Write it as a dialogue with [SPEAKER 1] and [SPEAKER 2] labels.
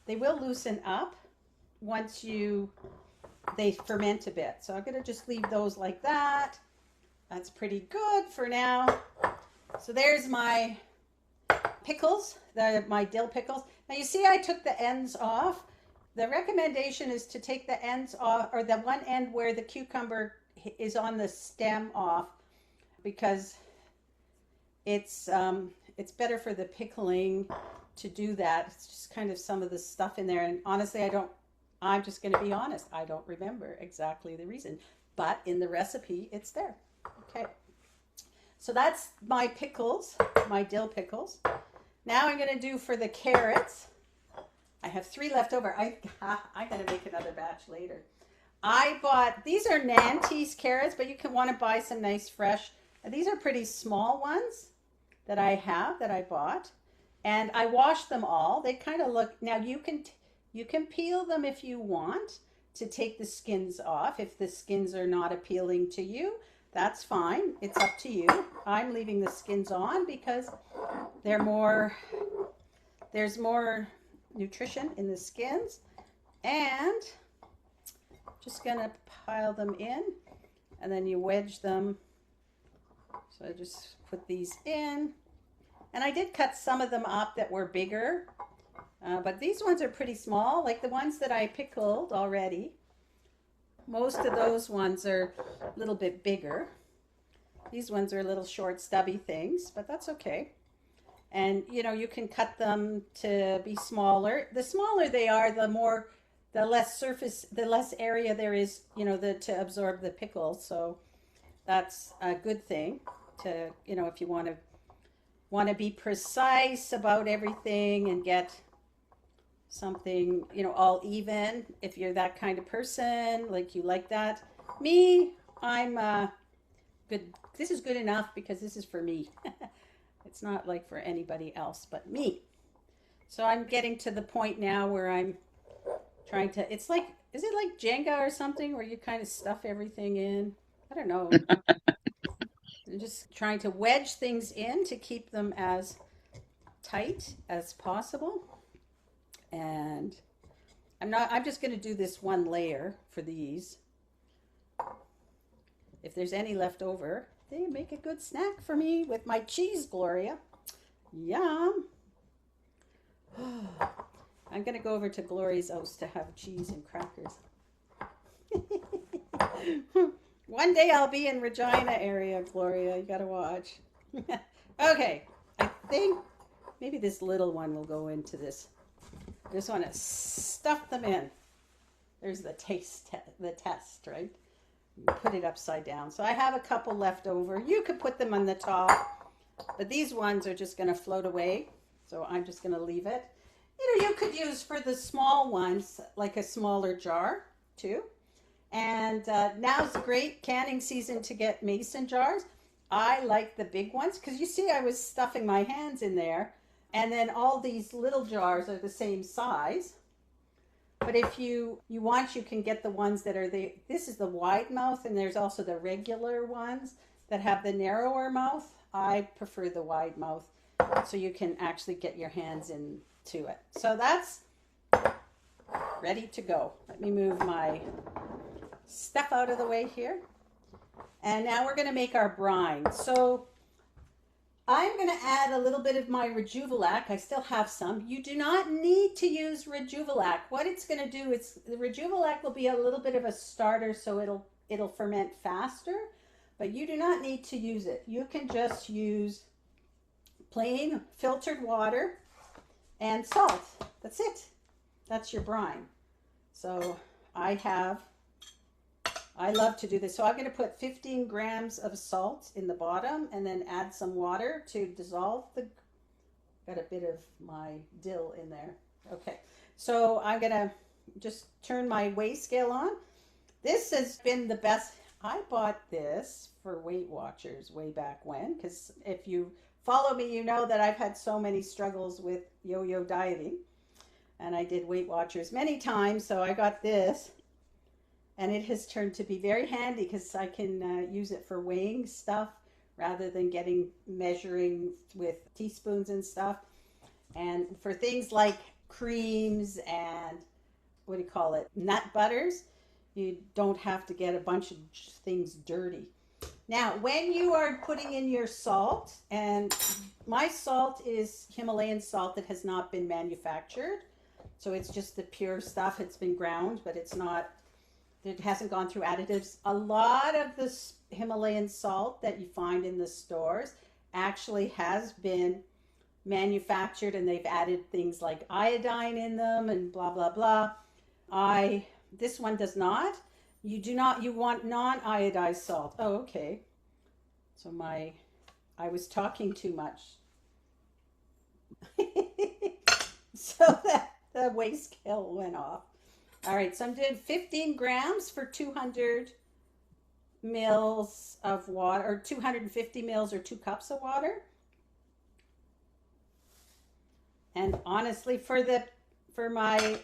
[SPEAKER 1] they will loosen up once they ferment a bit. So I'm going to just leave those like that. That's pretty good for now. So there's my pickles, my dill pickles. Now you see I took the ends off. The recommendation is to take the ends off, or the one end where the cucumber is on the stem off, because it's better for the pickling to do that. It's just kind of some of the stuff in there. And honestly, I'm just going to be honest. I don't remember exactly the reason, but in the recipe, it's there. Okay. So that's my pickles, my dill pickles. Now I'm going to do for the carrots. I have 3 left over. I'm going to make another batch later. I bought, these are Nantes carrots, but you can want to buy some nice fresh. These are pretty small ones that I bought. And I washed them all. They kind of look, now you can peel them if you want to take the skins off. If the skins are not appealing to you, that's fine. It's up to you. I'm leaving the skins on because there's more nutrition in the skins. And just gonna pile them in, and then you wedge them. So I just put these in, and I did cut some of them up that were bigger, but these ones are pretty small, like the ones that I pickled already. Most of those ones are a little bit bigger. These ones are little short stubby things, but that's okay. And you can cut them to be smaller. The smaller they are, the less surface, the less area there is, to absorb the pickle. So that's a good thing to, if you want to be precise about everything and get something, all even. If you're that kind of person, like you like that. Me, I'm good. This is good enough because this is for me. It's not like for anybody else but me. So I'm getting to the point now where I'm trying to, is it like Jenga or something where you kind of stuff everything in? I don't know. I'm just trying to wedge things in to keep them as tight as possible. And I'm just going to do this one layer for these. If there's any left over, they make a good snack for me with my cheese, Gloria. Yum. I'm going to go over to Gloria's house to have cheese and crackers. One day I'll be in Regina area, Gloria. You got to watch. Okay. I think maybe this little one will go into this. I just want to stuff them in. There's the test, right? Put it upside down. So I have a couple left over. You could put them on the top, but these ones are just going to float away. So I'm just going to leave it. You could use for the small ones, like a smaller jar too. And now's a great canning season to get mason jars. I like the big ones because you see I was stuffing my hands in there. And then all these little jars are the same size. But if you want, you can get the ones that are this is the wide mouth, and there's also the regular ones that have the narrower mouth. I prefer the wide mouth, so you can actually get your hands into it. So that's ready to go. Let me move my stuff out of the way here. And now we're going to make our brine. So I'm going to add a little bit of my Rejuvelac. I still have some. You do not need to use Rejuvelac. What it's going to do is the Rejuvelac will be a little bit of a starter, so it'll ferment faster, but you do not need to use it. You can just use plain filtered water and salt. That's it. That's your brine. So I love to do this. So I'm going to put 15 grams of salt in the bottom and then add some water to dissolve got a bit of my dill in there. Okay. So I'm going to just turn my weigh scale on. This has been the best. I bought this for Weight Watchers way back when, because if you follow me, you know that I've had so many struggles with yo-yo dieting, and I did Weight Watchers many times. So I got this. And it has turned to be very handy because I can use it for weighing stuff rather than measuring with teaspoons and stuff. And for things like creams and what do you call it, nut butters. You don't have to get a bunch of things dirty. Now, when you are putting in your salt, and my salt is Himalayan salt that has not been manufactured, so it's just the pure stuff. It's been ground, but it hasn't gone through additives. A lot of this Himalayan salt that you find in the stores actually has been manufactured, and they've added things like iodine in them and blah blah blah. This one does not. You want non-iodized salt. Oh, okay. So I was talking too much. So that the weigh scale went off. All right, so I'm doing 15 grams for 200 mils of water, or 250 mils, or 2 cups of water. And honestly, for my